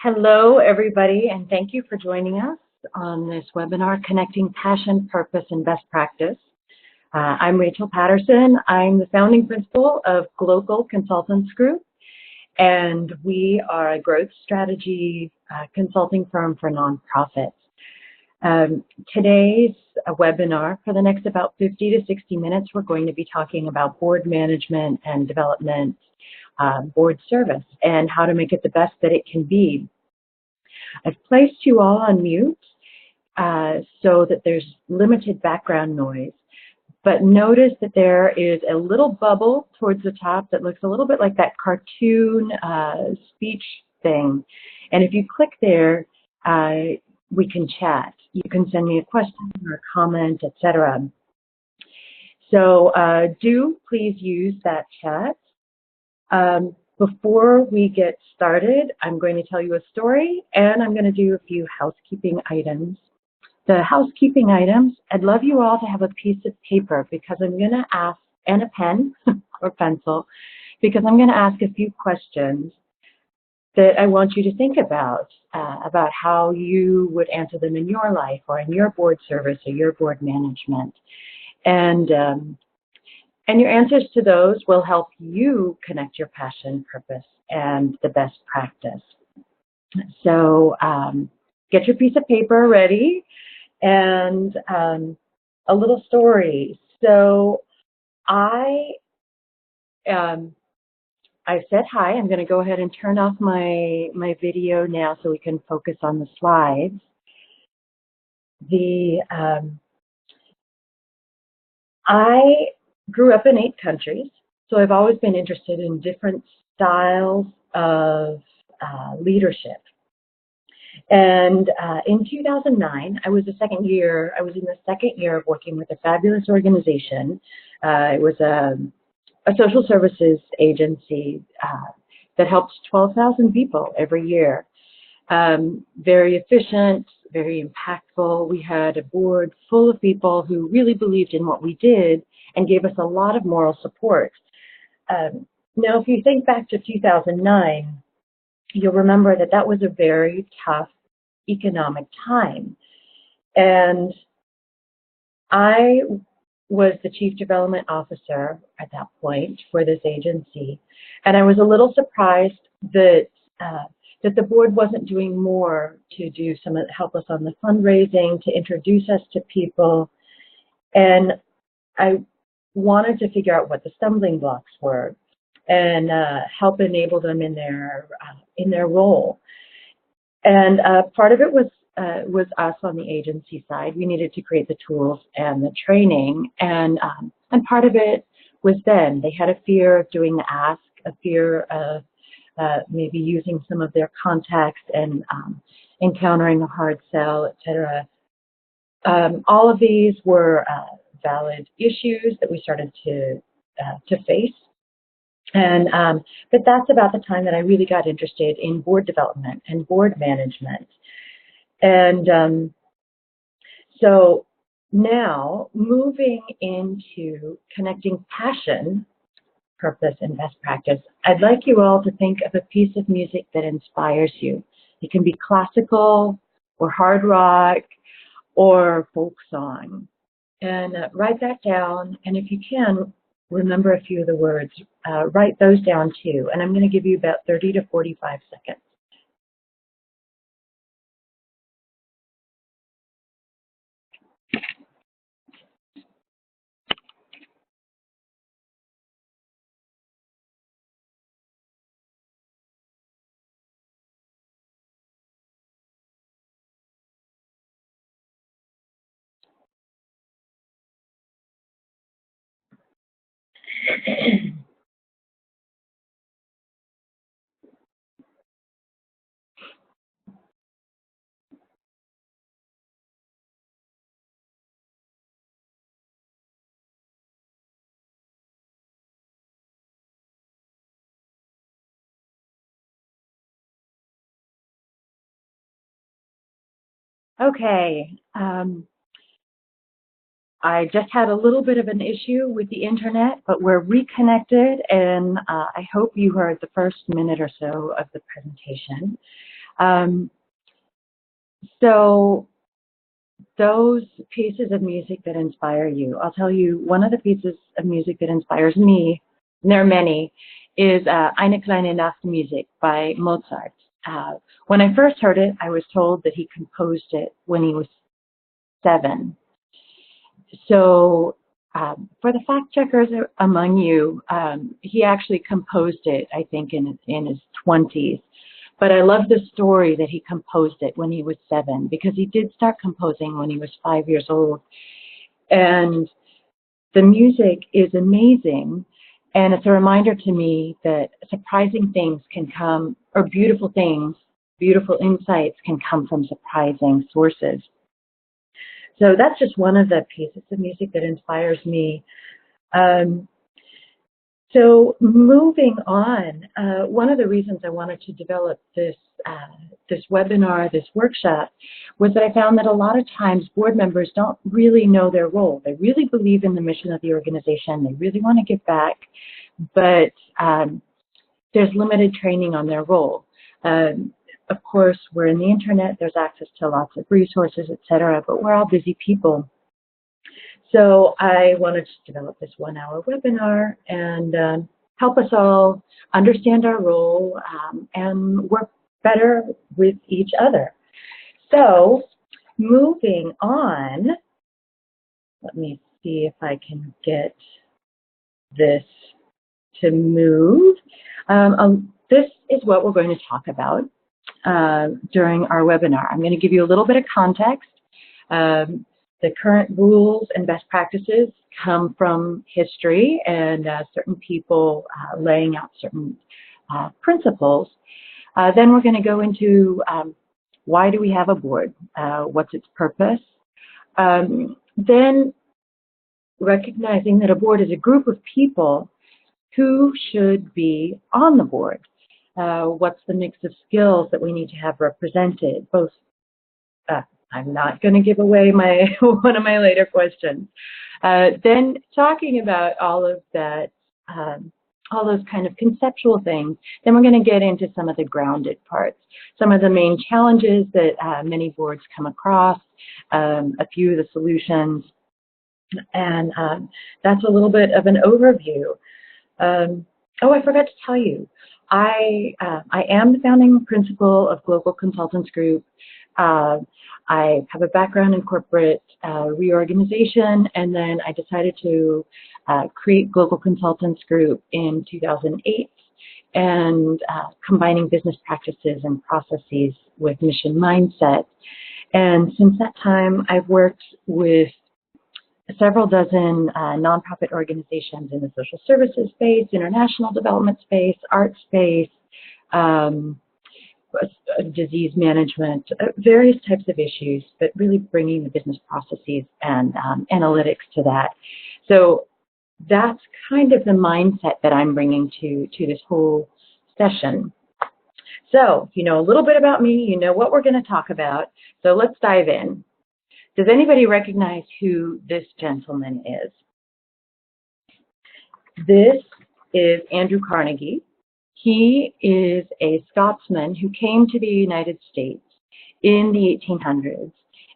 Hello, everybody, and thank you for joining us on this webinar, Connecting Passion, Purpose, and Best Practice. I'm Rachel Patterson. I'm the founding principal of Global Consultants Group, and we are a growth strategy consulting firm for nonprofits. Today's webinar, for the next about 50 to 60 minutes, we're going to be talking about board management and development, board service, and how to make it the best that it can be. I've placed you all on mute so that there's limited background noise, but notice that there is a little bubble towards the top that looks a little bit like that cartoon speech thing. And if you click there, we can chat. You can send me a question or a comment, etc. So do please use that chat. Before we get started, I'm going to tell you a story, and I'm going to do a few housekeeping items. The housekeeping items, I'd love you all to have a piece of paper because I'm going to ask, and a pen or pencil, because I'm going to ask a few questions that I want you to think about how you would answer them in your life or in your board service or your board management. And your answers to those will help you connect your passion, purpose, and the best practice. So get your piece of paper ready and a little story. So I said hi. I'm going to go ahead and turn off my video now so we can focus on the slides. I grew up in 8 countries, so I've always been interested in different styles of leadership. And in 2009, I was in the second year of working with a fabulous organization. It was a social services agency that helps 12,000 people every year. Very efficient, very impactful. We had a board full of people who really believed in what we did and gave us a lot of moral support. Now, if you think back to 2009, you'll remember that that was a very tough economic time. And I was the Chief Development Officer at that point for this agency. And I was a little surprised that that the board wasn't doing more to do help us on the fundraising, to introduce us to people. And I wanted to figure out what the stumbling blocks were and help enable them in their role. And part of it was us on the agency side. We needed to create the tools and the training, and part of it was them. They had a fear of doing the ask, a fear of maybe using some of their contacts and encountering a hard sell, etc. All of these were valid issues that we started to face. And but that's about the time that I really got interested in board development and board management. And so now moving into connecting passion, purpose, and best practice, I'd like you all to think of a piece of music that inspires you. It can be classical or hard rock or folk song. And write that down, and if you can, remember a few of the words. Write those down too, and I'm going to give you about 30 to 45 seconds. Okay, I just had a little bit of an issue with the internet, but we're reconnected, and I hope you heard the first minute or so of the presentation. Um, so those pieces of music that inspire you, I'll tell you, one of the pieces of music that inspires me, and there are many, is Eine kleine Nachtmusik by Mozart. When I first heard it, I was told that he composed it when he was 7. So for the fact checkers among you, he actually composed it, I think, in his 20s. But I love the story that he composed it when he was 7, because he did start composing when he was 5 years old. And the music is amazing. And it's a reminder to me that surprising things can come, or beautiful things, beautiful insights can come from surprising sources. So that's just one of the pieces of music that inspires me. So moving on, one of the reasons I wanted to develop this webinar, this workshop, was that I found that a lot of times board members don't really know their role. They really believe in the mission of the organization. They really want to give back, but there's limited training on their role. Of course, we're in the internet. There's access to lots of resources, etc., but we're all busy people. So I wanted to develop this 1-hour webinar and help us all understand our role and work better with each other. So moving on, let me see if I can get this to move. This is what we're going to talk about during our webinar. I'm going to give you a little bit of context. The current rules and best practices come from history and certain people laying out certain principles. Then we're going to go into why do we have a board? What's its purpose? Then recognizing that a board is a group of people who should be on the board. What's the mix of skills that we need to have represented, both I'm not going to give away one of my later questions. Then talking about all of that, all those kind of conceptual things, then we're going to get into some of the grounded parts, some of the main challenges that many boards come across, a few of the solutions, and that's a little bit of an overview. Oh, I forgot to tell you, I am the founding principal of Global Consultants Group. I have a background in corporate reorganization, and then I decided to create Global Consultants Group in 2008, and combining business practices and processes with mission mindset. And since that time, I've worked with several dozen nonprofit organizations in the social services space, international development space, art space, disease management, various types of issues, but really bringing the business processes and analytics to that. So that's kind of the mindset that I'm bringing to this whole session. So you know a little bit about me, you know what we're going to talk about, so let's dive in. Does anybody recognize who this gentleman is? This is Andrew Carnegie. He is a Scotsman who came to the United States in the 1800s,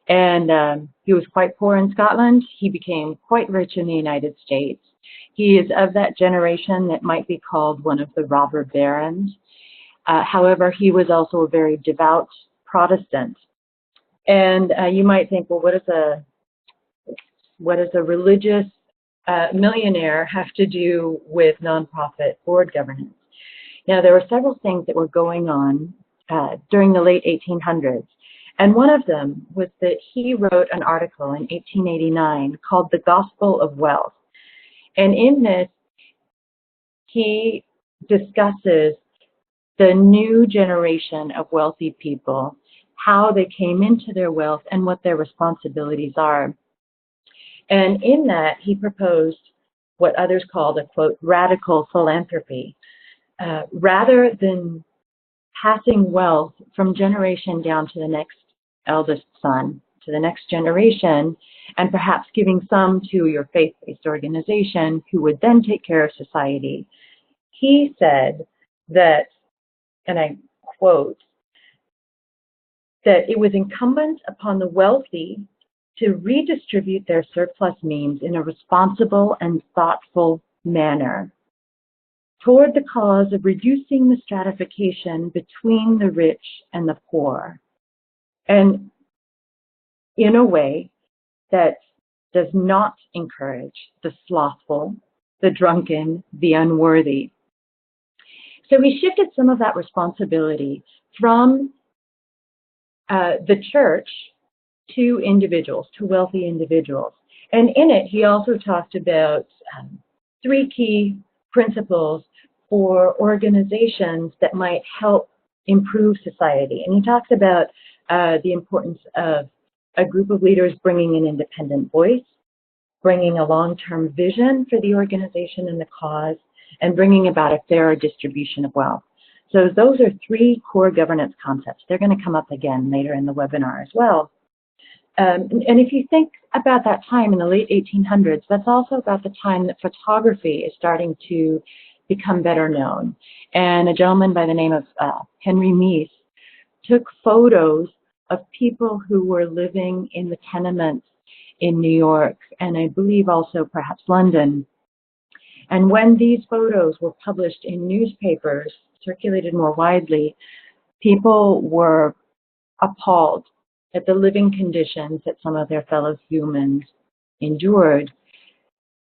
and he was quite poor in Scotland. He became quite rich in the United States. He is of that generation that might be called one of the robber barons. However, he was also a very devout Protestant. And you might think, well, what does a religious millionaire have to do with nonprofit board governance? Now, there were several things that were going on during the late 1800s, and one of them was that he wrote an article in 1889 called The Gospel of Wealth. And in this, he discusses the new generation of wealthy people, how they came into their wealth and what their responsibilities are. And in that, he proposed what others called a, quote, radical philanthropy. Rather than passing wealth from generation down to the next eldest son, to the next generation, and perhaps giving some to your faith-based organization who would then take care of society, he said that, and I quote, that it was incumbent upon the wealthy to redistribute their surplus means in a responsible and thoughtful manner toward the cause of reducing the stratification between the rich and the poor, and in a way that does not encourage the slothful, the drunken, the unworthy. So we shifted some of that responsibility from the church to individuals, to wealthy individuals. And in it, he also talked about three key principles for organizations that might help improve society. And he talks about the importance of a group of leaders bringing an independent voice, bringing a long-term vision for the organization and the cause, and bringing about a fairer distribution of wealth. So those are three core governance concepts. They're going to come up again later in the webinar as well. And if you think about that time in the late 1800s, that's also about the time that photography is starting to become better known. And a gentleman by the name of Henry Meese took photos of people who were living in the tenements in New York, and I believe also perhaps London. And when these photos were published in newspapers, circulated more widely, people were appalled at the living conditions that some of their fellow humans endured.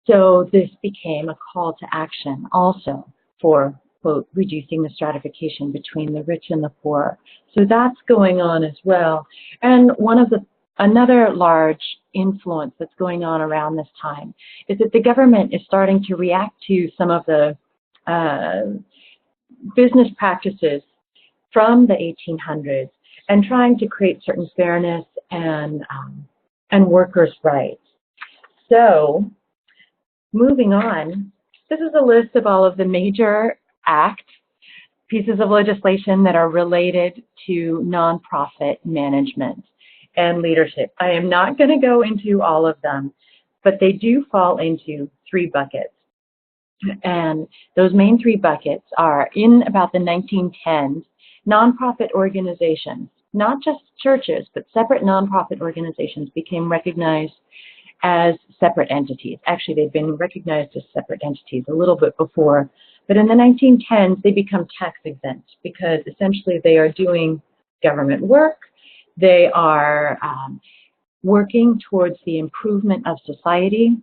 So this became a call to action also for, quote, reducing the stratification between the rich and the poor. So that's going on as well. And another large influence that's going on around this time is that the government is starting to react to some of the business practices from the 1800s and trying to create certain fairness and workers' rights. So moving on, this is a list of all of the major pieces of legislation that are related to nonprofit management and leadership. I am not going to go into all of them, but they do fall into three buckets. And those main three buckets are, in about the 1910s, nonprofit organizations, not just churches, but separate nonprofit organizations became recognized as separate entities. Actually, they've been recognized as separate entities a little bit before, but in the 1910s, they become tax exempt because essentially they are doing government work. They are working towards the improvement of society.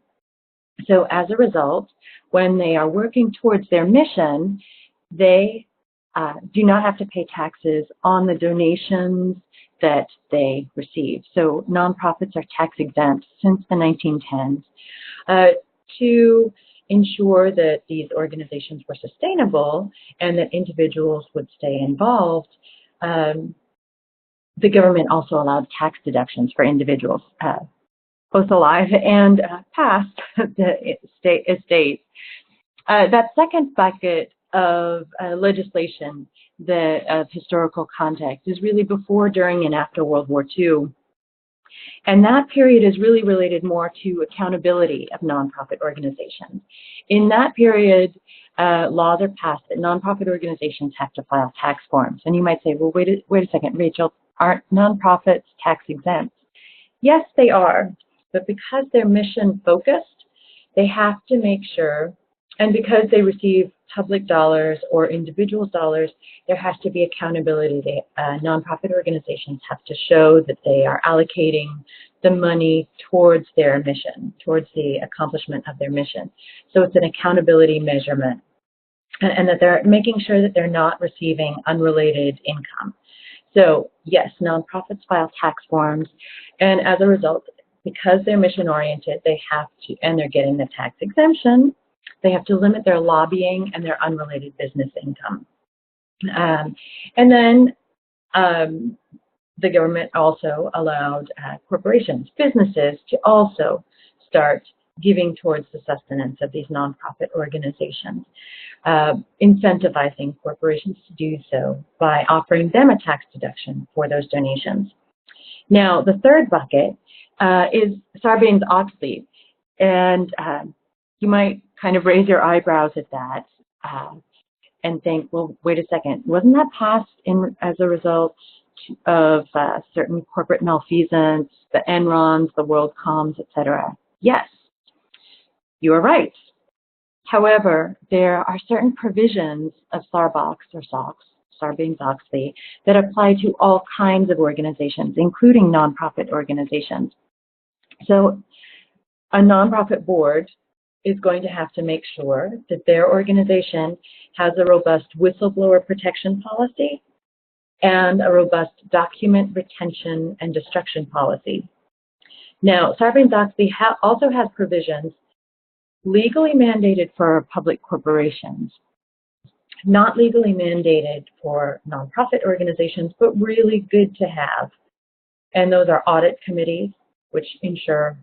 So as a result, when they are working towards their mission, they do not have to pay taxes on the donations that they receive. So nonprofits are tax exempt since the 1910s. To ensure that these organizations were sustainable and that individuals would stay involved, the government also allowed tax deductions for individuals, both alive and past the estates. That second bucket of legislation, of historical context, is really before, during, and after World War II. And that period is really related more to accountability of nonprofit organizations. In that period, laws are passed that nonprofit organizations have to file tax forms. And you might say, well, wait a second, Rachel, aren't nonprofits tax exempt? Yes, they are. But because they're mission focused, they have to make sure, and because they receive public dollars or individuals' dollars, there has to be accountability. Nonprofit organizations have to show that they are allocating the money towards their mission, towards the accomplishment of their mission. So it's an accountability measurement, and that they're making sure that they're not receiving unrelated income. So yes, nonprofits file tax forms, and as a result, because they're mission-oriented, they have to, and they're getting the tax exemption, they have to limit their lobbying and their unrelated business income. And then the government also allowed corporations, businesses, to also start giving towards the sustenance of these nonprofit organizations, incentivizing corporations to do so by offering them a tax deduction for those donations. Now, the third bucket is Sarbanes-Oxley, and you might kind of raise your eyebrows at that and think, well, wait a second, wasn't that passed as a result of certain corporate malfeasance, the Enrons, the WorldComs, etc. Yes, you are right. However, there are certain provisions of SARBOX or SOX, Sarbanes-Oxley, that apply to all kinds of organizations, including nonprofit organizations. So a nonprofit board is going to have to make sure that their organization has a robust whistleblower protection policy and a robust document retention and destruction policy. Now, Sarbanes-Oxley also has provisions legally mandated for public corporations, not legally mandated for nonprofit organizations, but really good to have. And those are audit committees, which ensure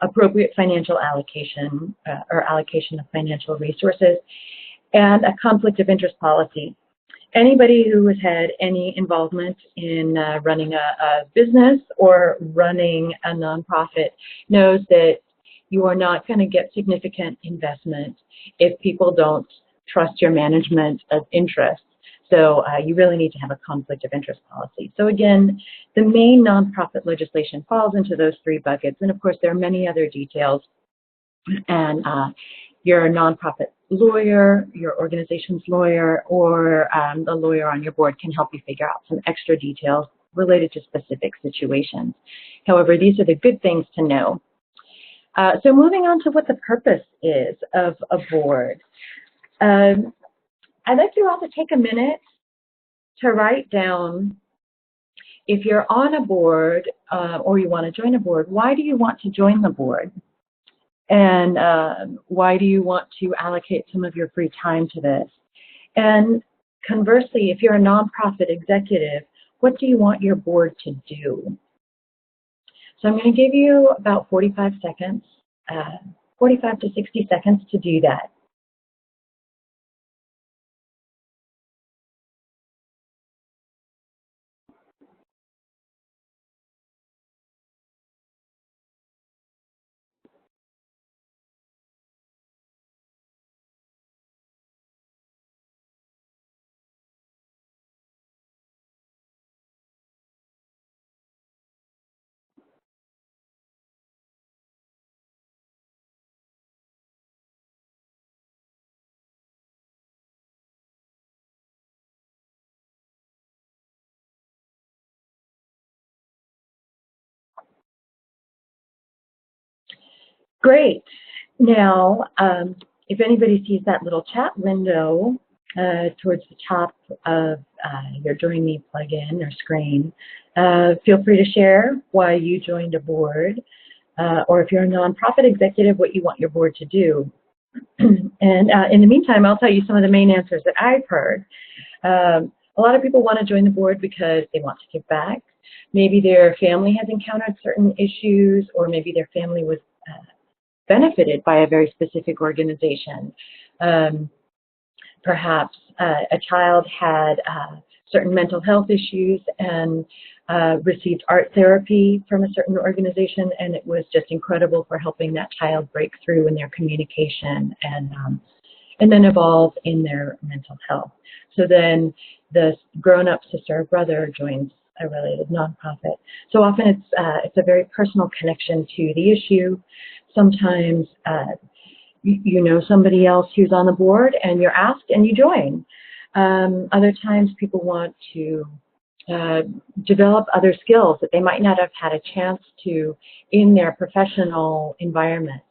appropriate financial allocation or allocation of financial resources, and a conflict of interest policy. Anybody who has had any involvement in running a business or running a nonprofit knows that you are not going to get significant investment if people don't trust your management of interest. So you really need to have a conflict of interest policy. So again, the main nonprofit legislation falls into those three buckets. And of course, there are many other details. And your nonprofit lawyer, your organization's lawyer, or the lawyer on your board can help you figure out some extra details related to specific situations. However, these are the good things to know. So moving on to what the purpose is of a board. I'd like you all to take a minute to write down, if you're on a board or you want to join a board, why do you want to join the board? And why do you want to allocate some of your free time to this? And conversely, if you're a nonprofit executive, what do you want your board to do? So I'm going to give you about 45 seconds, 45 to 60 seconds to do that. Great. Now, if anybody sees that little chat window towards the top of your Join Me plugin or screen, feel free to share why you joined a board, or if you're a nonprofit executive, what you want your board to do. And in the meantime, I'll tell you some of the main answers that I've heard. A lot of people want to join the board because they want to give back. Maybe their family has encountered certain issues, or maybe their family was benefited by a very specific organization. Perhaps a child had certain mental health issues and received art therapy from a certain organization, and it was just incredible for helping that child break through in their communication and then evolve in their mental health. So then the grown-up sister or brother joins a related nonprofit. So often it's a very personal connection to the issue. Sometimes you know somebody else who's on the board and you're asked and you join. Other times people want to develop other skills that they might not have had a chance to in their professional environment.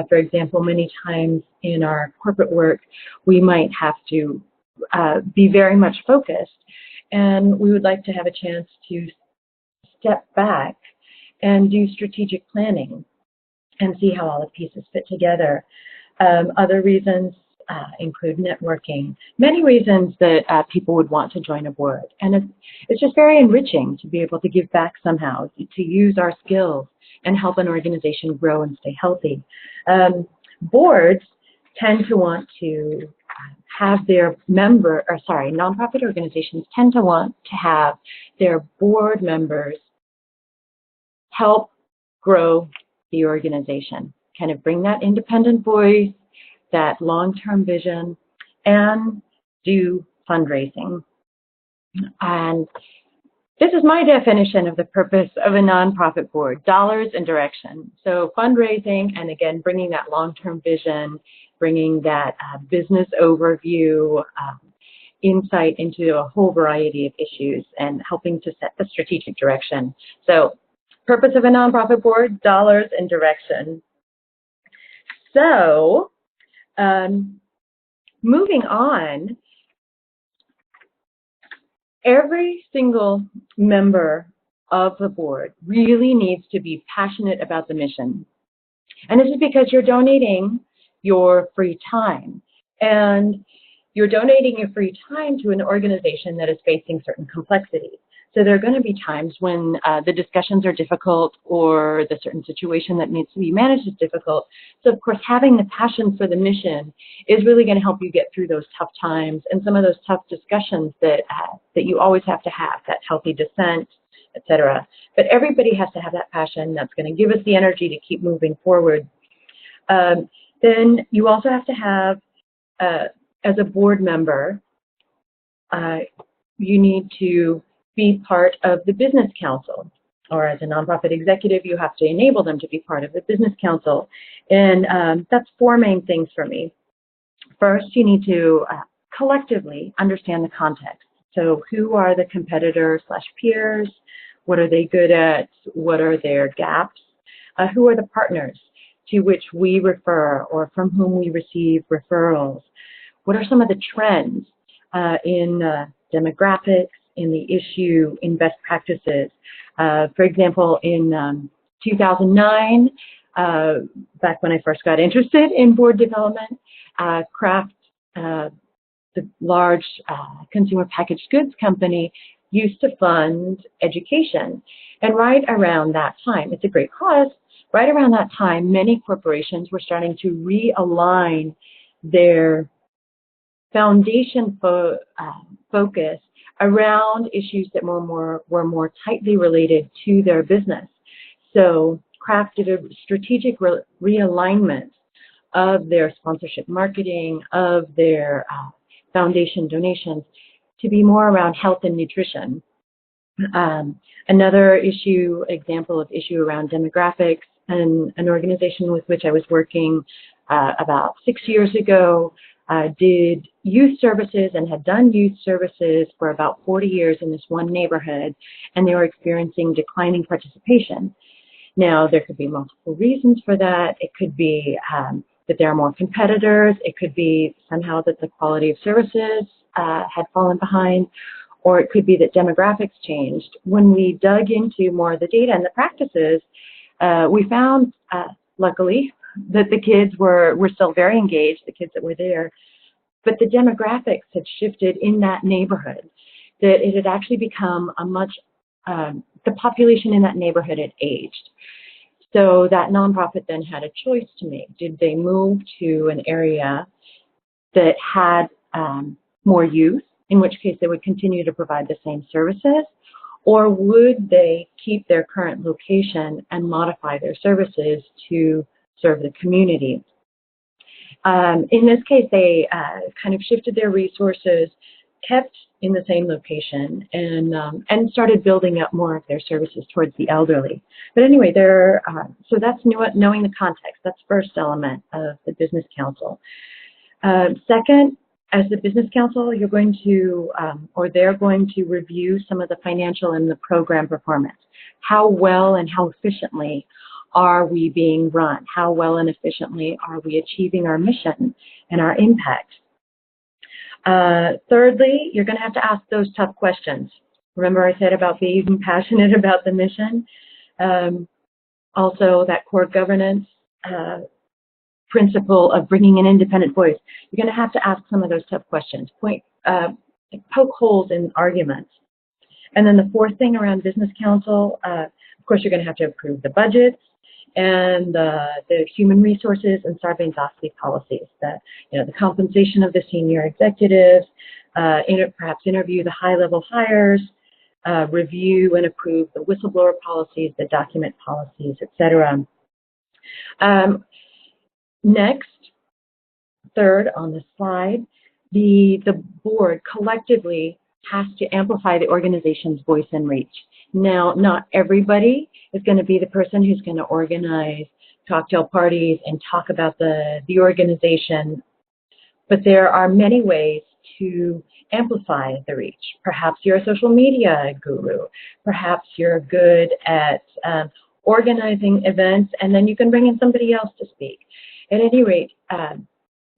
For example, many times in our corporate work, we might have to be very much focused, and we would like to have a chance to step back and do strategic planning and see how all the pieces fit together. Other reasons include networking. Many reasons that people would want to join a board. And it's just very enriching to be able to give back somehow, to use our skills and help an organization grow and stay healthy. Boards tend to want to have their nonprofit organizations tend to want to have their board members help grow the organization, kind of bring that independent voice, that long-term vision, and do fundraising. And This is my definition of the purpose of a nonprofit board: dollars and direction. So fundraising, and again, bringing that long-term vision, bringing that business overview, insight into a whole variety of issues, and helping to set the strategic direction. So purpose of a nonprofit board: dollars and direction. So moving on, every single member of the board really needs to be passionate about the mission. And this is because you're donating your free time. And you're donating your free time to an organization that is facing certain complexities. So there are going to be times when the discussions are difficult, or the certain situation that needs to be managed is difficult. So of course, having the passion for the mission is really going to help you get through those tough times and some of those tough discussions that you always have to have, that healthy dissent, etc. But everybody has to have that passion that's going to give us the energy to keep moving forward. Then you also have to have, as a board member, you need to be part of the business council, or as a nonprofit executive, you have to enable them to be part of the business council. And that's four main things for me. First, you need to collectively understand the context. So who are the competitors / peers? What are they good at? What are their gaps? Who are the partners to which we refer, or from whom we receive referrals? What are some of the trends in demographics, in the issue, in best practices? For example, in 2009, back when I first got interested in board development, Kraft, the large consumer packaged goods company, used to fund education. And right around that time, it's a great cause, right around that time, many corporations were starting to realign their foundation focus around issues that were more tightly related to their business. So Kraft did a strategic realignment of their sponsorship marketing, of their foundation donations, to be more around health and nutrition. Another example of issue around demographics, and an organization with which I was working about 6 years ago did youth services and had done youth services for about 40 years in this one neighborhood, and they were experiencing declining participation. Now, there could be multiple reasons for that. It could be that there are more competitors. It could be somehow that the quality of services had fallen behind, or it could be that demographics changed. When we dug into more of the data and the practices, we found, luckily, that the kids were still very engaged, the kids that were there, but the demographics had shifted in that neighborhood, that it had actually become the population in that neighborhood had aged. So that nonprofit then had a choice to make. Did they move to an area that had more youth, in which case they would continue to provide the same services, or would they keep their current location and modify their services to serve the community? In this case, they kind of shifted their resources, kept in the same location, and started building up more of their services towards the elderly. But anyway, so that's knowing the context. That's first element of the business council. Second, as the business council, you're going to, or they're going to review some of the financial and the program performance. How well and how efficiently are we being run? How well and efficiently are we achieving our mission and our impact? Thirdly, you're going to have to ask those tough questions. Remember I said about being passionate about the mission? Also, that core governance principle of bringing an independent voice. You're going to have to ask some of those tough questions, poke holes in arguments. And then the fourth thing around business council, of course, you're going to have to approve the budgets and the human resources and Sarbanes-Oxley policies, the compensation of the senior executives, perhaps interview the high-level hires, review and approve the whistleblower policies, the document policies, etc. Next, third on the slide, the board collectively has to amplify the organization's voice and reach. Now, not everybody is going to be the person who's going to organize cocktail parties and talk about the organization, but there are many ways to amplify the reach. Perhaps you're a social media guru. Perhaps you're good at organizing events, and then you can bring in somebody else to speak. At any rate,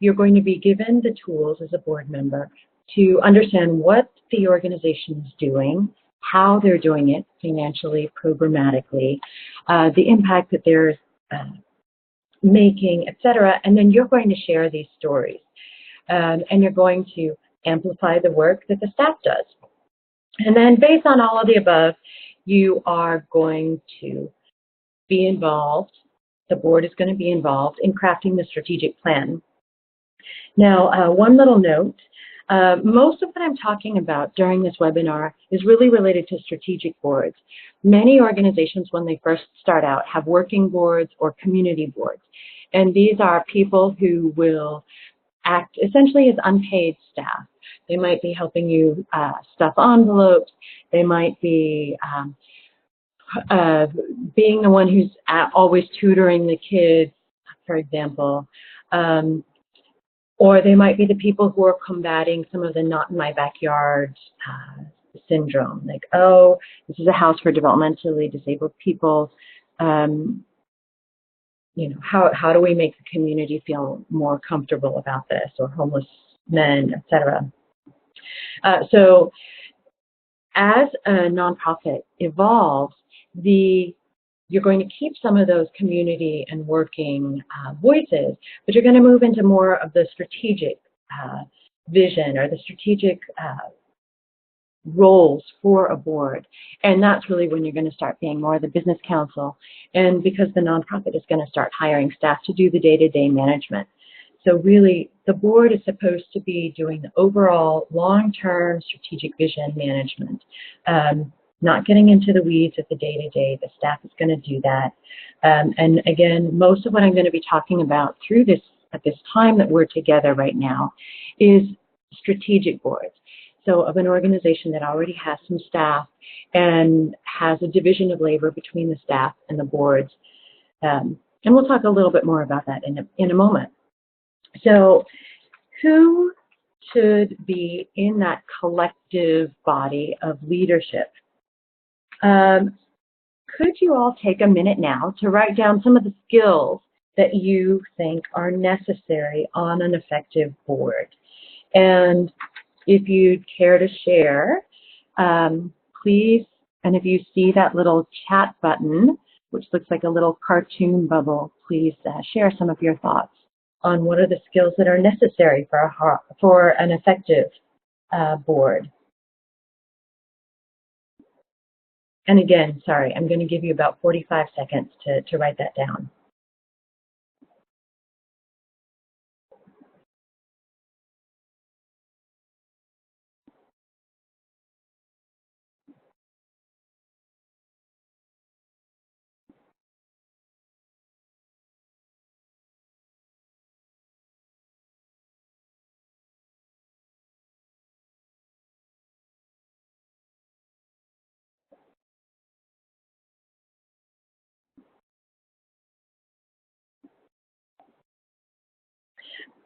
you're going to be given the tools as a board member to understand what the organization is doing, how they're doing it financially, programmatically, the impact that they're making, etc. And then you're going to share these stories. And you're going to amplify the work that the staff does. And then based on all of the above, you are going to be involved, the board is going to be involved in crafting the strategic plan. Now, one little note, most of what I'm talking about during this webinar is really related to strategic boards. Many organizations, when they first start out, have working boards or community boards. And these are people who will act essentially as unpaid staff. They might be helping you stuff envelopes. They might be being the one who's always tutoring the kids, for example. Or they might be the people who are combating some of the not in my backyard syndrome. Like, oh, this is a house for developmentally disabled people. You know, how do we make the community feel more comfortable about this, or homeless men, etc. So as a nonprofit evolves, you're going to keep some of those community and working voices, but you're going to move into more of the strategic vision or the strategic roles for a board. And that's really when you're going to start being more of the business council, and because the nonprofit is going to start hiring staff to do the day-to-day management. So really, the board is supposed to be doing the overall long-term strategic vision management, not getting into the weeds of the day-to-day. The staff is going to do that. And again, most of what I'm going to be talking about through this, at this time that we're together right now, is strategic boards. So of an organization that already has some staff and has a division of labor between the staff and the boards. And we'll talk a little bit more about that in a moment. So who should be in that collective body of leadership? Could you all take a minute now to write down some of the skills that you think are necessary on an effective board? And if you'd care to share, please, and if you see that little chat button, which looks like a little cartoon bubble, please share some of your thoughts on what are the skills that are necessary for an effective board. And again, sorry, I'm going to give you about 45 seconds to write that down.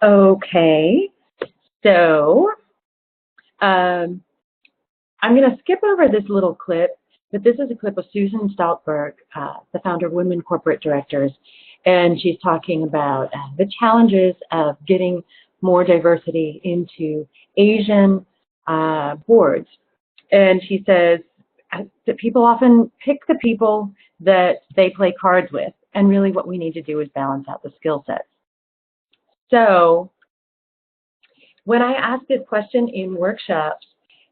Okay, so I'm going to skip over this little clip, but this is a clip of Susan Stoltberg, the founder of Women Corporate Directors, and she's talking about the challenges of getting more diversity into Asian boards. And she says that people often pick the people that they play cards with, and really what we need to do is balance out the skill sets. So when I ask this question in workshops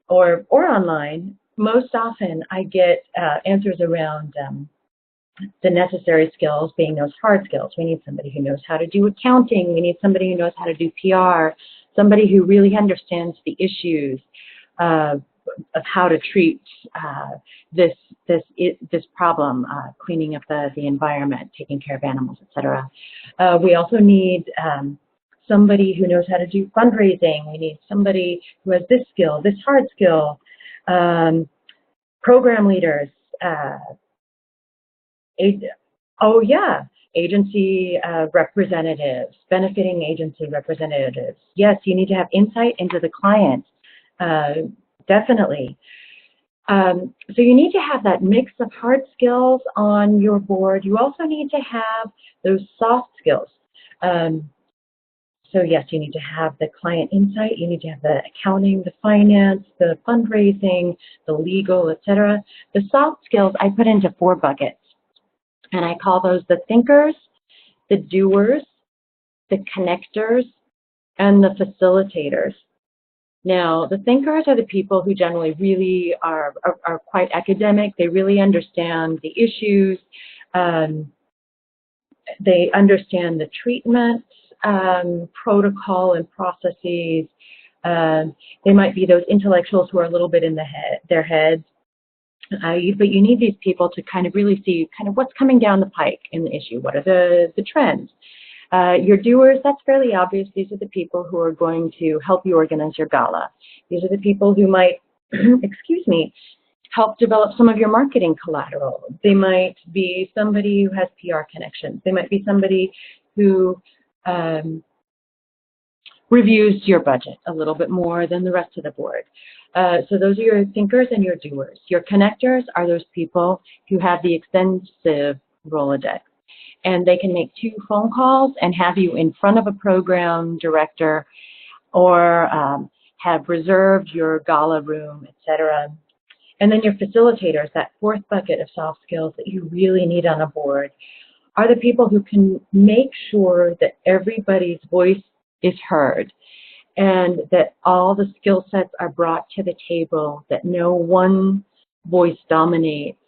or online, most often I get answers around the necessary skills being those hard skills. We need somebody who knows how to do accounting. We need somebody who knows how to do PR, somebody who really understands the issues of how to treat this problem, cleaning up the environment, taking care of animals, etc. We also need somebody who knows how to do fundraising. We need somebody who has this skill, this hard skill. Program leaders. Oh yeah, agency representatives, benefiting agency representatives. Yes, you need to have insight into the client, definitely. So you need to have that mix of hard skills on your board. You also need to have those soft skills. So yes, you need to have the client insight, you need to have the accounting, the finance, the fundraising, the legal, etc. The soft skills I put into 4 buckets, and I call those the thinkers, the doers, the connectors, and the facilitators. Now, the thinkers are the people who generally really are quite academic. They really understand the issues. They understand the treatment protocol and processes. They might be those intellectuals who are a little bit in their heads. But you need these people to kind of really see kind of what's coming down the pike in the issue. What are the trends? Your doers, that's fairly obvious. These are the people who are going to help you organize your gala. These are the people who might, excuse me, help develop some of your marketing collateral. They might be somebody who has PR connections. They might be somebody who reviews your budget a little bit more than the rest of the board. So those are your thinkers and your doers. Your connectors are those people who have the extensive Rolodex, and they can make 2 phone calls and have you in front of a program director, or have reserved your gala room, etc. And then your facilitators, that 4th bucket of soft skills that you really need on a board, are the people who can make sure that everybody's voice is heard and that all the skill sets are brought to the table, that no one voice dominates.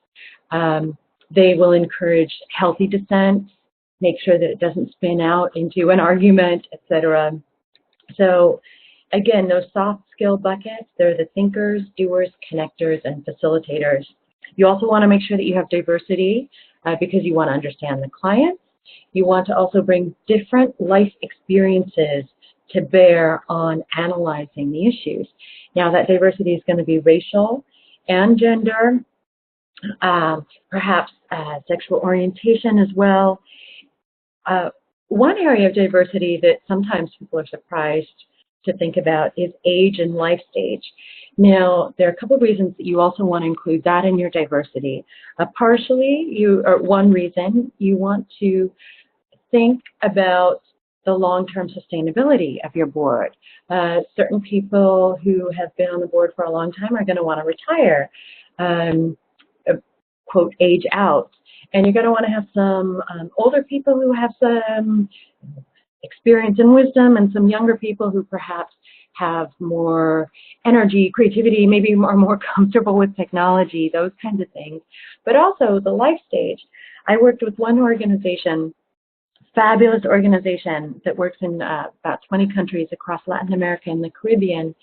They will encourage healthy dissent, make sure that it doesn't spin out into an argument, etc. So again, those soft skill buckets, they're the thinkers, doers, connectors, and facilitators. You also want to make sure that you have diversity because you want to understand the clients. You want to also bring different life experiences to bear on analyzing the issues. Now, that diversity is going to be racial and gender, perhaps sexual orientation as well. One area of diversity that sometimes people are surprised to think about is age and life stage. Now, there are a couple of reasons that you also want to include that in your diversity. One reason you want to think about the long-term sustainability of your board. Certain people who have been on the board for a long time are going to want to retire, quote, age out. And you're going to want to have some older people who have some experience and wisdom, and some younger people who perhaps have more energy, creativity, maybe are more comfortable with technology, those kinds of things. But also the life stage. I worked with one organization, fabulous organization that works in about 20 countries across Latin America and the Caribbean,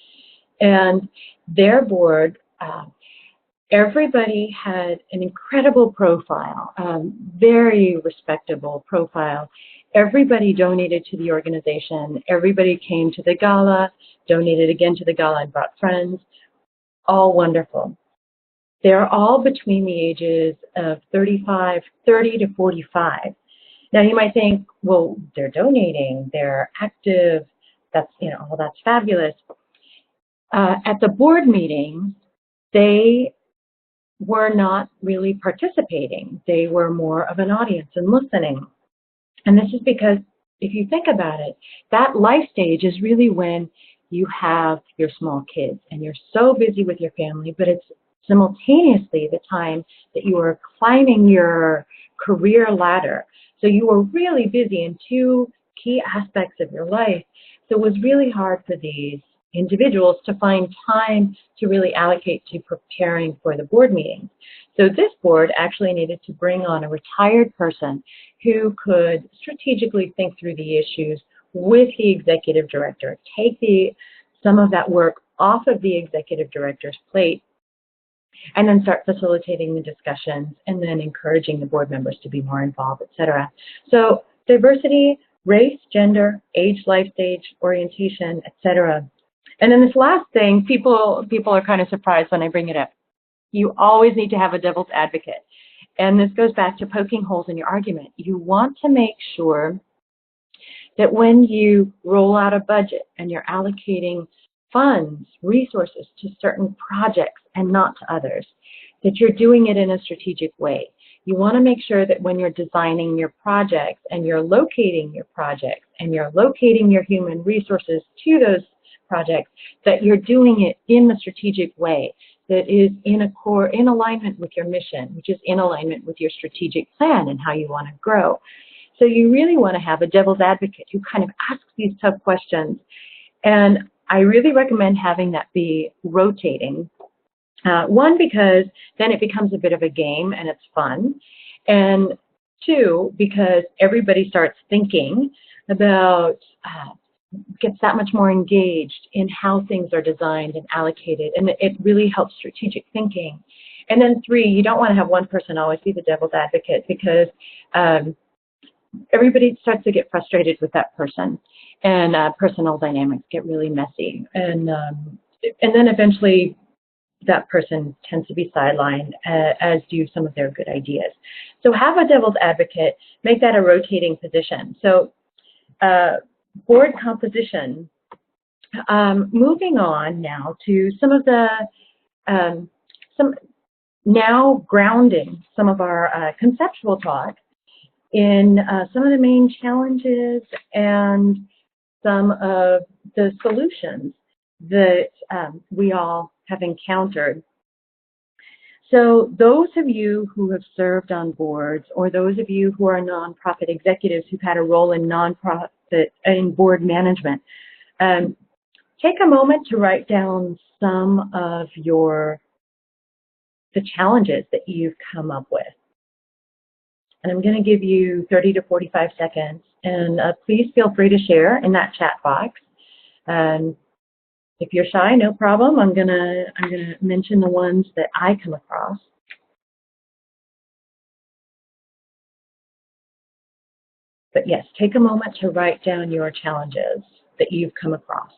and their board, everybody had an incredible profile, very respectable profile. Everybody donated to the organization. Everybody came to the gala, donated again to the gala, and brought friends. All wonderful. They're all between the ages of 30 to 45. Now you might think, well, they're donating, they're active, that's, well, that's fabulous. At the board meetings, they were not really participating. They were more of an audience and listening. And this is because if you think about it, that life stage is really when you have your small kids and you're so busy with your family, but it's simultaneously the time that you are climbing your career ladder. So you were really busy in 2 key aspects of your life. So it was really hard for these individuals to find time to really allocate to preparing for the board meetings. So this board actually needed to bring on a retired person who could strategically think through the issues with the executive director, take some of that work off of the executive director's plate, and then start facilitating the discussions and then encouraging the board members to be more involved, etc. So diversity, race, gender, age, life stage, orientation, etc. And then this last thing, people are kind of surprised when I bring it up. You always need to have a devil's advocate. And this goes back to poking holes in your argument. You want to make sure that when you roll out a budget and you're allocating funds, resources to certain projects and not to others, that you're doing it in a strategic way. You want to make sure that when you're designing your projects and you're locating your projects and you're locating your human resources to those projects, that you're doing it in a strategic way that is in alignment with your mission, which is in alignment with your strategic plan and how you want to grow. So you really want to have a devil's advocate who kind of asks these tough questions. And I really recommend having that be rotating. One, because then it becomes a bit of a game and it's fun. And two, because everybody starts thinking about, gets that much more engaged in how things are designed and allocated. And it really helps strategic thinking. And then three, you don't want to have one person always be the devil's advocate, because everybody starts to get frustrated with that person, and personal dynamics get really messy. And then eventually that person tends to be sidelined, as do some of their good ideas. So have a devil's advocate, make that a rotating position. So board composition, moving on now to some of the, now grounding some of our conceptual talk in some of the main challenges and some of the solutions that we all have encountered. So those of you who have served on boards, or those of you who are nonprofit executives who've had a role in nonprofit in board management, take a moment to write down some of the challenges that you've come up with. And I'm going to give you 30 to 45 seconds, and please feel free to share in that chat box. If you're shy, no problem. I'm gonna mention the ones that I come across. But yes, take a moment to write down your challenges that you've come across.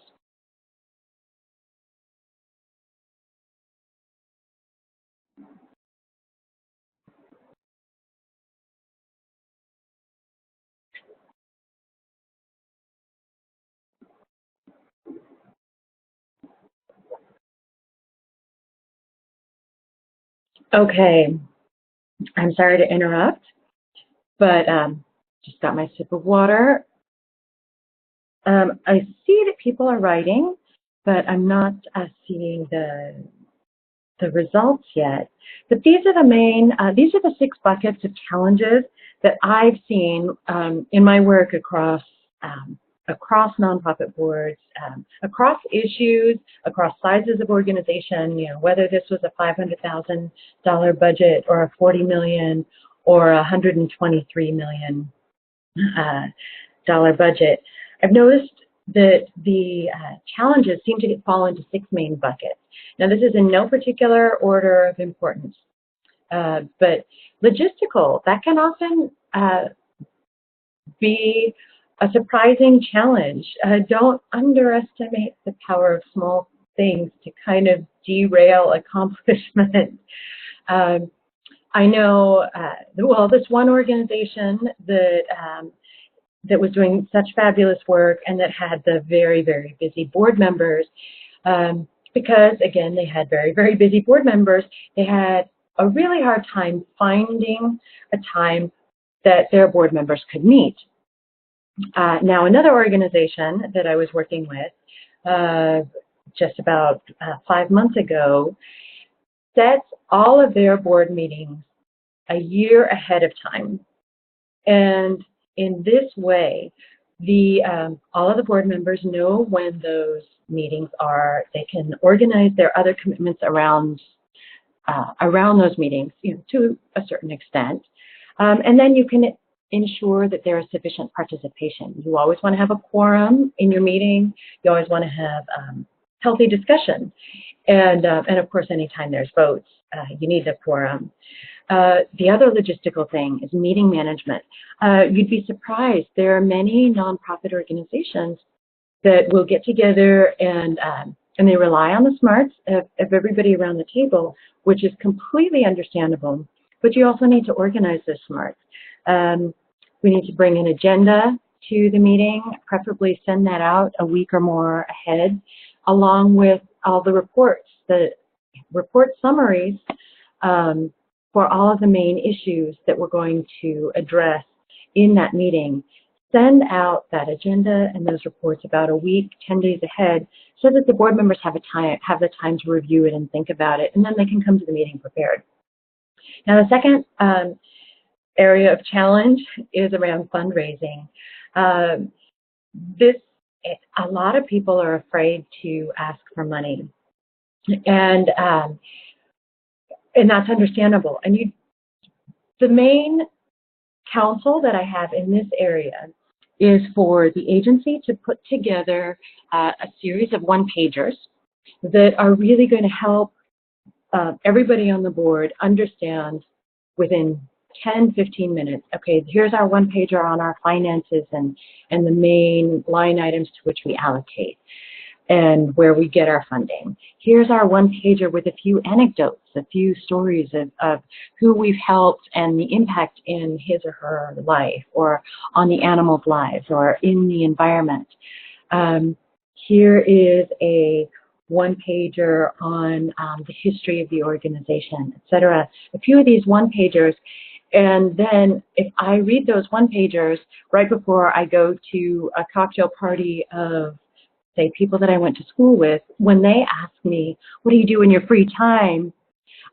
Okay, I'm sorry to interrupt, but just got my sip of water. I see that people are writing, but I'm not seeing the results yet. But these are the main, these are the 6 buckets of challenges that I've seen in my work across nonprofit boards, across issues, across sizes of organization, you know, whether this was a $500,000 budget or a $40 million or a $123 million budget. I've noticed that the challenges seem to fall into 6 main buckets. Now, this is in no particular order of importance, but logistical, that can often be a surprising challenge. Don't underestimate the power of small things to kind of derail accomplishment. I know, well, this one organization that was doing such fabulous work and that had the very, very busy board members, because, again, they had very, very busy board members, they had a really hard time finding a time that their board members could meet. Now, another organization that I was working with just about 5 months ago sets all of their board meetings a year ahead of time. And in this way, all of the board members know when those meetings are. They can organize their other commitments around those meetings, you know, to a certain extent. And then you can ensure that there is sufficient participation. You always want to have a quorum in your meeting. You always want to have healthy discussion. And of course, anytime there's votes, you need the quorum. The other logistical thing is meeting management. You'd be surprised. There are many nonprofit organizations that will get together and they rely on the smarts of everybody around the table, which is completely understandable. But you also need to organize those smarts. We need to bring an agenda to the meeting, preferably send that out a week or more ahead, along with all the reports, the report summaries for all of the main issues that we're going to address in that meeting. Send out that agenda and those reports about a week, 10 days ahead, so that the board members have the time to review it and think about it, and then they can come to the meeting prepared. Now, the second area of challenge is around fundraising. A lot of people are afraid to ask for money, and that's understandable. And the main counsel that I have in this area is for the agency to put together a series of one-pagers that are really going to help everybody on the board understand within 10, 15 minutes, okay, here's our one-pager on our finances and the main line items to which we allocate and where we get our funding. Here's our one-pager with a few anecdotes, a few stories of who we've helped and the impact in his or her life, or on the animals' lives, or in the environment. Here is a one-pager on the history of the organization, etc. A few of these one-pagers, and then if I read those one-pagers right before I go to a cocktail party of, say, people that I went to school with, when they ask me, what do you do in your free time?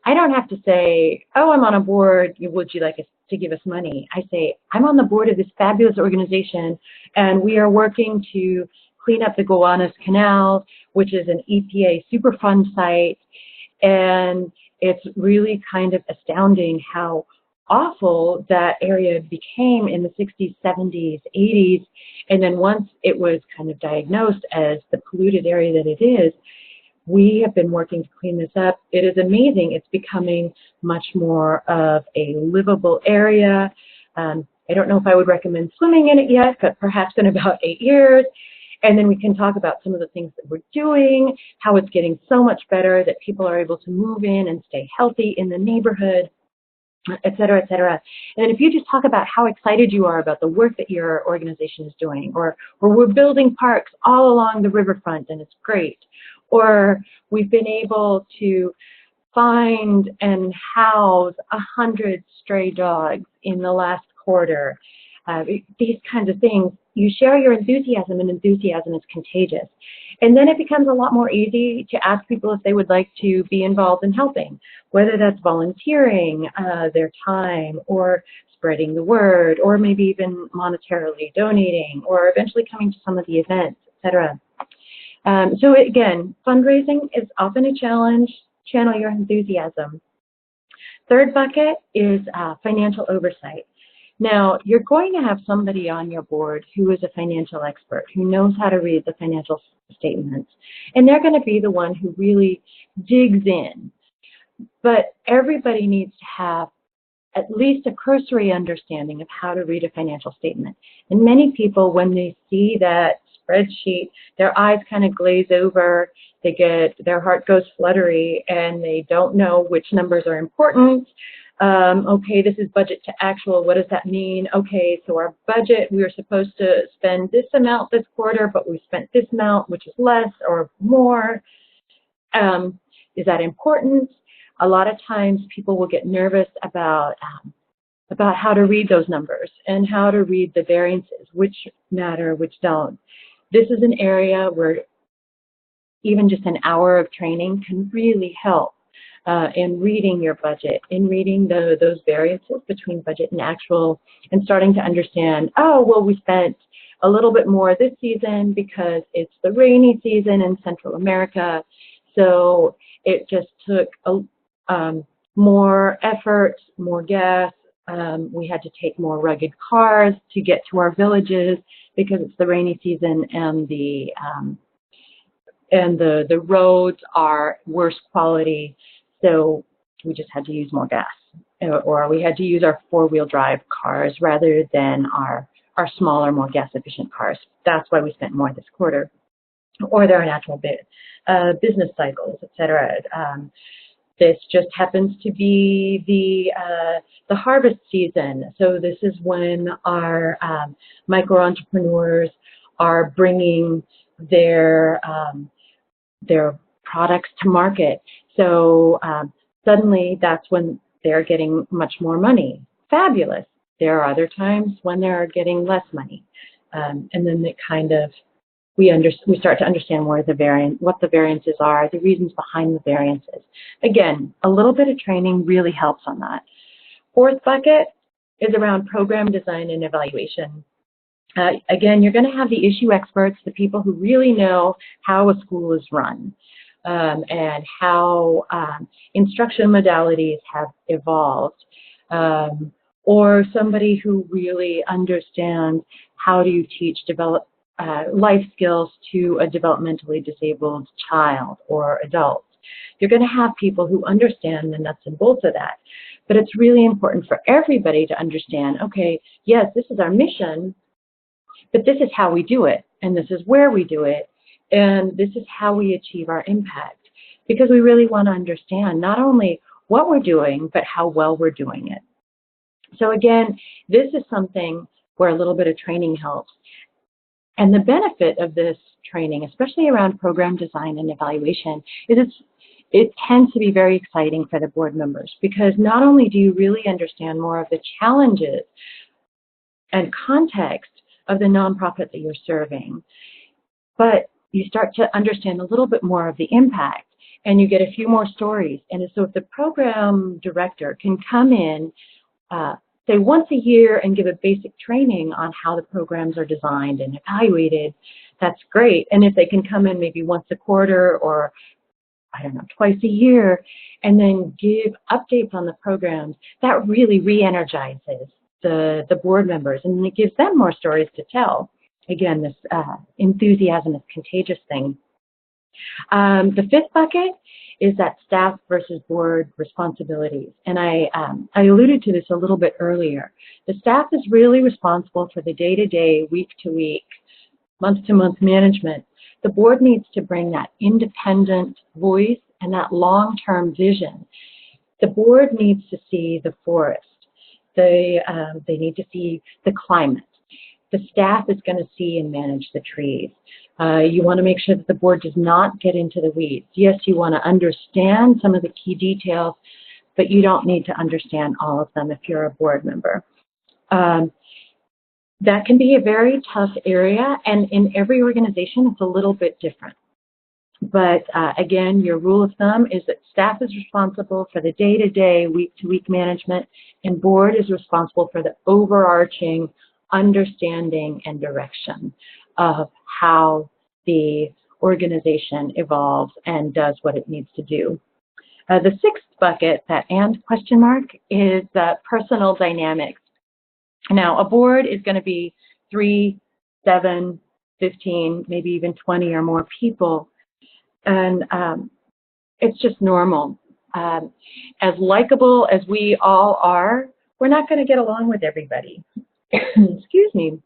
I don't have to say, oh, I'm on a board, would you like us to give us money? I say, I'm on the board of this fabulous organization, and we are working to clean up the Gowanus Canal, which is an EPA Superfund site, and it's really kind of astounding how awful that area became in the 60s, 70s, 80s, and then once it was kind of diagnosed as the polluted area that it is, we have been working to clean this up. It is amazing. It's becoming much more of a livable area. I don't know if I would recommend swimming in it yet, but perhaps in about 8 years. And then we can talk about some of the things that we're doing, how it's getting so much better that people are able to move in and stay healthy in the neighborhood, et cetera, et cetera. And then if you just talk about how excited you are about the work that your organization is doing, or we're building parks all along the riverfront and it's great, or we've been able to find and house 100 stray dogs in the last quarter, these kinds of things, you share your enthusiasm, and enthusiasm is contagious. And then it becomes a lot more easy to ask people if they would like to be involved in helping, whether that's volunteering their time, or spreading the word, or maybe even monetarily donating, or eventually coming to some of the events, etc. So again, fundraising is often a challenge. Channel your enthusiasm. Third bucket is financial oversight. Now, you're going to have somebody on your board who is a financial expert, who knows how to read the financial statements, and they're going to be the one who really digs in. But everybody needs to have at least a cursory understanding of how to read a financial statement. And many people, when they see that spreadsheet, their eyes kind of glaze over, their heart goes fluttery, and they don't know which numbers are important. Okay, this is budget to actual. What does that mean? Okay, so our budget, we were supposed to spend this amount this quarter, but we spent this amount, which is less or more. Is that important? A lot of times people will get nervous about how to read those numbers and how to read the variances, which matter, which don't. This is an area where even just an hour of training can really help in reading your budget, in reading those variances between budget and actual, and starting to understand, oh, well, we spent a little bit more this season because it's the rainy season in Central America, so it just took more effort, more gas. We had to take more rugged cars to get to our villages because it's the rainy season, and the roads are worse quality, so we just had to use more gas. or we had to use our four-wheel drive cars rather than our smaller, more gas-efficient cars. That's why we spent more this quarter. Or there are natural business cycles, et cetera. This just happens to be the harvest season. So this is when our micro-entrepreneurs are bringing their products to market. So suddenly that's when they're getting much more money. Fabulous. There are other times when they're getting less money. And then it kind of, we start to understand what the variances are, the reasons behind the variances. Again, a little bit of training really helps on that. Fourth bucket is around program design and evaluation. Again, you're going to have the issue experts, the people who really know how a school is run and how instruction modalities have evolved, or somebody who really understands how do you teach life skills to a developmentally disabled child or adult. You're going to have people who understand the nuts and bolts of that. But it's really important for everybody to understand, okay, yes, this is our mission, but this is how we do it, and this is where we do it, and this is how we achieve our impact. Because we really want to understand not only what we're doing, but how well we're doing it. So again, this is something where a little bit of training helps. And the benefit of this training, especially around program design and evaluation, is it tends to be very exciting for the board members, because not only do you really understand more of the challenges and context of the nonprofit that you're serving, but you start to understand a little bit more of the impact, and you get a few more stories. And so if the program director can come in, say once a year, and give a basic training on how the programs are designed and evaluated, that's great. And if they can come in maybe once a quarter, or I don't know, twice a year, and then give updates on the programs, that really re-energizes the board members, and it gives them more stories to tell. Again, this enthusiasm is contagious thing. The fifth bucket is that staff versus board responsibilities. And I alluded to this a little bit earlier. The staff is really responsible for the day-to-day, week-to-week, month-to-month management. The board needs to bring that independent voice and that long-term vision. The board needs to see the forest. They need to see the climate. The staff is going to see and manage the trees. You want to make sure that the board does not get into the weeds. Yes, you want to understand some of the key details, but you don't need to understand all of them if you're a board member. That can be a very tough area, and in every organization, it's a little bit different. But again, your rule of thumb is that staff is responsible for the day-to-day, week-to-week management, and board is responsible for the overarching understanding and direction of how the organization evolves and does what it needs to do. The sixth bucket, that and question mark, is personal dynamics. Now, a board is going to be 3, 7, 15, maybe even 20 or more people, and it's just normal. As likable as we all are, we're not going to get along with everybody. Excuse me.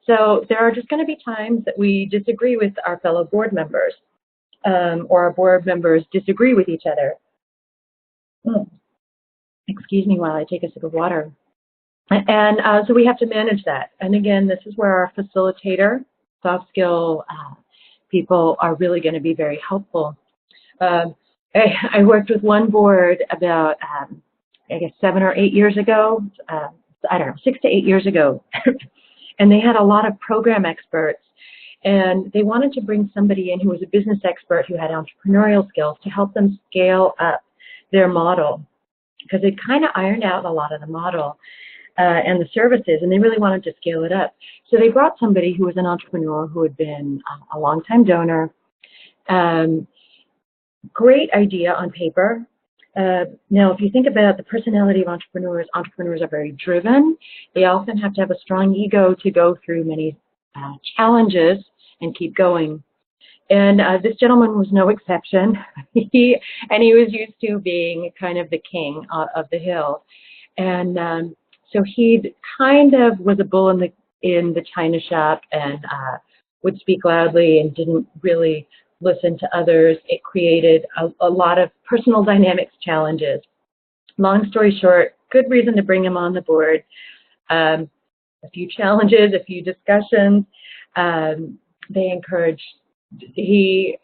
So there are just going to be times that we disagree with our fellow board members, or our board members disagree with each other. Excuse me while I take a sip of water. And so we have to manage that. And again, this is where our facilitator, soft skill people are really going to be very helpful. I worked with one board about, I guess, 7 or 8 years ago. I don't know, 6 to 8 years ago. And they had a lot of program experts. And they wanted to bring somebody in who was a business expert who had entrepreneurial skills to help them scale up their model, because they'd kind of ironed out a lot of the model and the services, and they really wanted to scale it up. So they brought somebody who was an entrepreneur who had been a longtime donor. Great idea on paper. Now, if you think about the personality of entrepreneurs, entrepreneurs are very driven. They often have to have a strong ego to go through many challenges and keep going. And this gentleman was no exception. he was used to being kind of the king of the hill, and so he kind of was a bull in the china shop, and would speak loudly and didn't really listen to others. It created a lot of personal dynamics challenges. Long story short, good reason to bring him on the board. A few challenges, a few discussions. They encouraged, he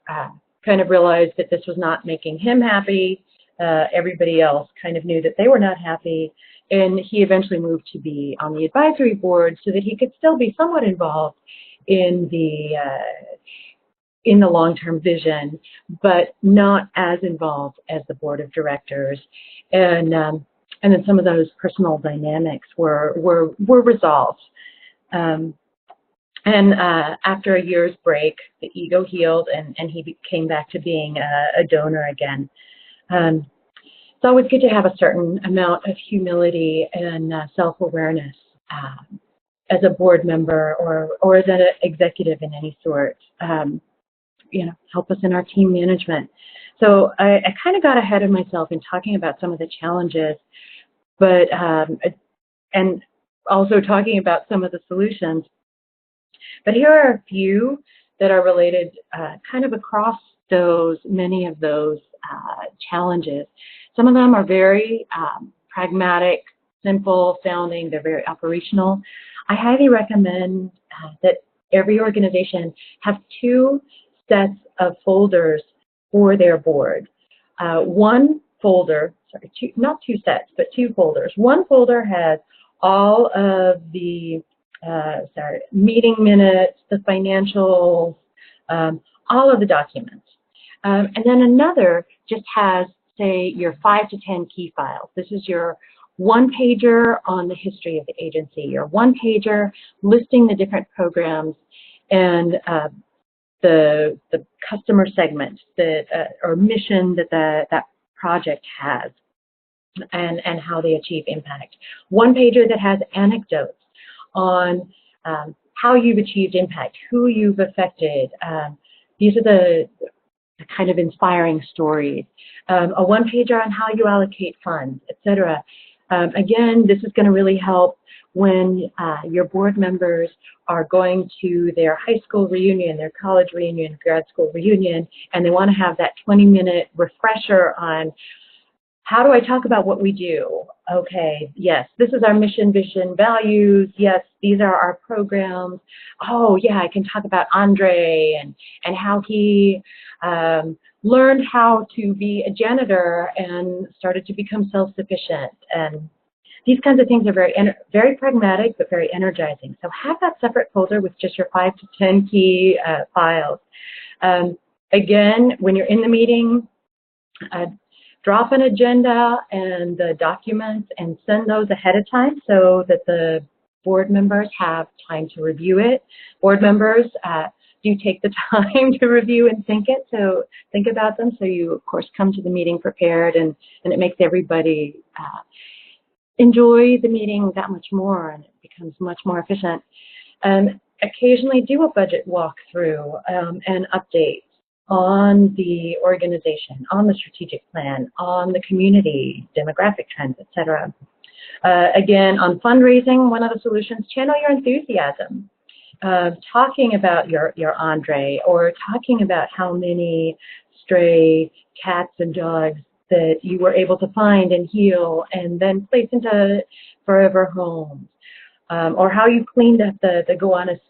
kind of realized that this was not making him happy. Everybody else kind of knew that they were not happy. And he eventually moved to be on the advisory board so that he could still be somewhat involved in the long-term vision, but not as involved as the board of directors. And then some of those personal dynamics were resolved. After a year's break, the ego healed, and he came back to being a donor again. It's always good to have a certain amount of humility and self-awareness as a board member or as an executive in any sort. Help us in our team management. So I kind of got ahead of myself in talking about some of the challenges, but and also talking about some of the solutions. But here are a few that are related kind of across many of those challenges. Some of them are very pragmatic, simple sounding. They're very operational. I highly recommend that every organization have two sets of folders for their board. One folder, not two sets, but two folders. One folder has all of the meeting minutes, the financials, all of the documents. And then another just has, say, your 5 to 10 key files. This is your one-pager on the history of the agency, your one-pager listing the different programs and the customer segment that or mission that that project has, and how they achieve impact. One-pager that has anecdotes on how you've achieved impact, who you've affected. These are the kind of inspiring stories. A one-pager on how you allocate funds, etc. Again, this is going to really help when your board members are going to their high school reunion, their college reunion, grad school reunion, and they want to have that 20-minute refresher on how do I talk about what we do? Okay, yes, this is our mission, vision, values. Yes, these are our programs. Oh, yeah, I can talk about Andre and how he learned how to be a janitor and started to become self-sufficient. And these kinds of things are very pragmatic, but very energizing. So have that separate folder with just your 5 to 10 key files. Again, when you're in the meeting, drop an agenda and the documents and send those ahead of time so that the board members have time to review it. Board members do take the time to review and think about them. So you, of course, come to the meeting prepared, and it makes everybody enjoy the meeting that much more, and it becomes much more efficient. Occasionally do a budget walkthrough and updates on the organization, on the strategic plan, on the community, demographic trends, etc. Again, on fundraising, one of the solutions, channel your enthusiasm. Talking about your Andre, or talking about how many stray cats and dogs that you were able to find and heal and then place into forever homes. Or how you cleaned up the Gowanus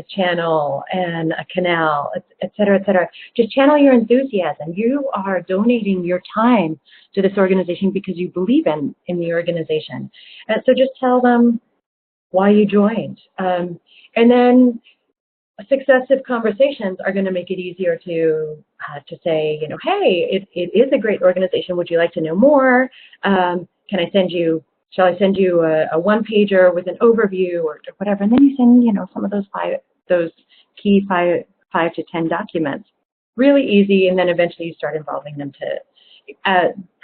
channel and a canal, et cetera, et cetera. Just channel your enthusiasm. You are donating your time to this organization because you believe in the organization. And so just tell them why you joined. And then successive conversations are going to make it easier to say, hey, it is a great organization. Would you like to know more? Shall I send you a one-pager with an overview or whatever? And then you send, some of those key 5 to 10 documents. Really easy, and then eventually you start involving them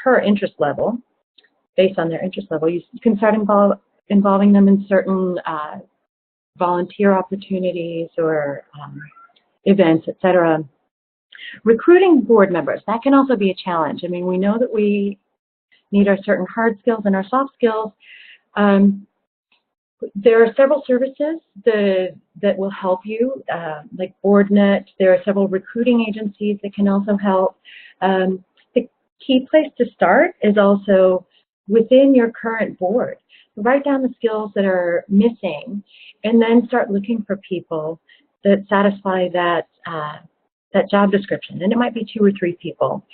per interest level. Based on their interest level, you can start involving them in certain volunteer opportunities or events, etc. Recruiting board members, that can also be a challenge. I mean, we know that we need our certain hard skills and our soft skills. There are several services that will help you, like BoardNet. There are several recruiting agencies that can also help. The key place to start is also within your current board. Write down the skills that are missing, and then start looking for people that satisfy that that job description. And it might be 2 or 3 people.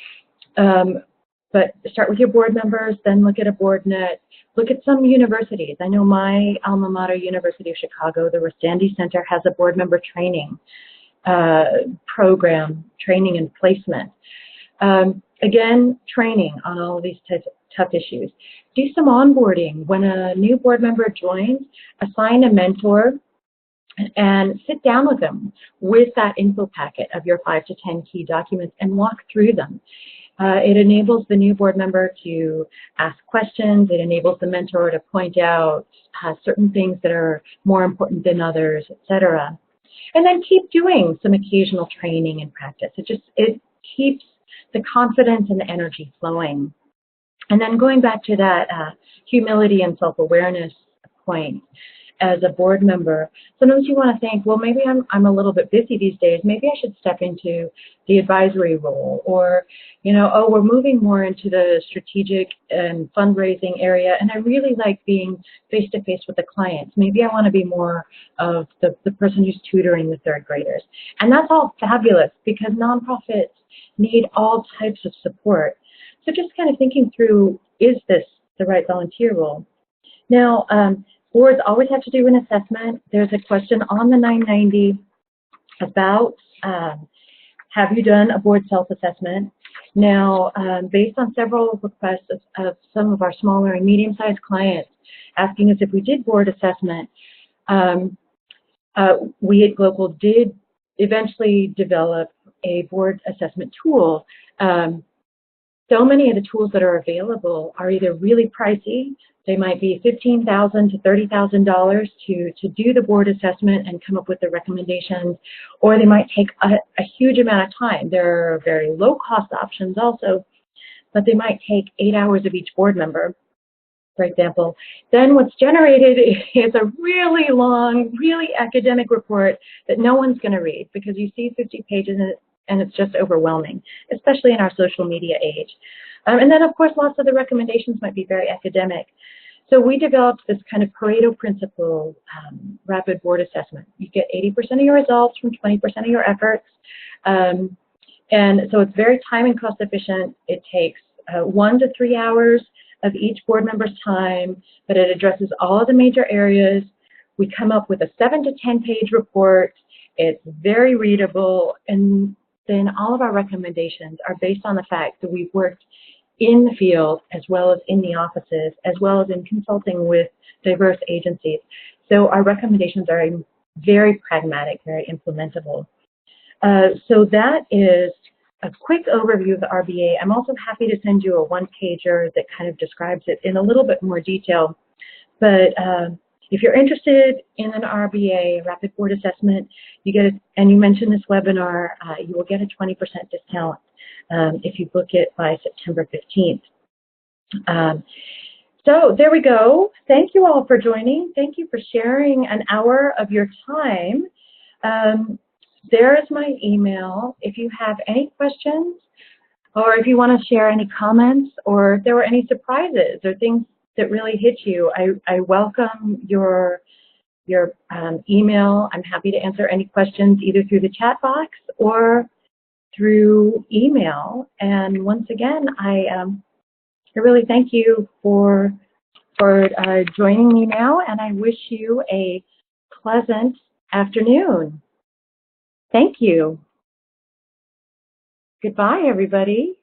But start with your board members, then look at a BoardNet. Look at some universities. I know my alma mater, University of Chicago, the Rostandi Center has a board member training program, training and placement. Again, training on all of these tough issues. Do some onboarding. When a new board member joins, assign a mentor and sit down with them with that info packet of your 5 to 10 key documents and walk through them. It enables the new board member to ask questions. It enables the mentor to point out certain things that are more important than others, etc. And then keep doing some occasional training and practice. It keeps the confidence and the energy flowing. And then going back to that humility and self-awareness point, as a board member, sometimes you want to think, well, maybe I'm a little bit busy these days. Maybe I should step into the advisory role, or, you know, oh, we're moving more into the strategic and fundraising area, and I really like being face-to-face with the clients. Maybe I want to be more of the person who's tutoring the 3rd graders. And that's all fabulous, because nonprofits need all types of support. So just kind of thinking through, is this the right volunteer role? Now, boards always have to do an assessment. There's a question on the 990 about have you done a board self-assessment? Now, based on several requests of some of our smaller and medium-sized clients asking us if we did board assessment, we at Global did eventually develop a board assessment tool. So many of the tools that are available are either really pricey. They might be $15,000 to $30,000 to do the board assessment and come up with the recommendations, or they might take a huge amount of time. There are very low-cost options also, but they might take 8 hours of each board member, for example. Then what's generated is a really long, really academic report that no one's going to read, because you see 50 pages and it's just overwhelming, especially in our social media age. And then, of course, lots of the recommendations might be very academic. So we developed this kind of Pareto principle rapid board assessment. You get 80% of your results from 20% of your efforts. And so it's very time and cost efficient. It takes 1 to 3 hours of each board member's time, but it addresses all of the major areas. We come up with a 7 to 10 page report. It's very readable, and then all of our recommendations are based on the fact that we've worked in the field as well as in the offices, as well as in consulting with diverse agencies. So our recommendations are very pragmatic, very implementable. So that is a quick overview of the RBA. I'm also happy to send you a one-pager that kind of describes it in a little bit more detail. But if you're interested in an RBA, rapid board assessment, you get it, and you mention this webinar, you will get a 20% discount if you book it by September 15th. So there we go. Thank you all for joining. Thank you for sharing an hour of your time. There is my email. If you have any questions, or if you want to share any comments, or if there were any surprises or things that really hit you, I welcome your email. I'm happy to answer any questions either through the chat box or through email. And once again, I really thank you for joining me now, and I wish you a pleasant afternoon. Thank you. Goodbye, everybody.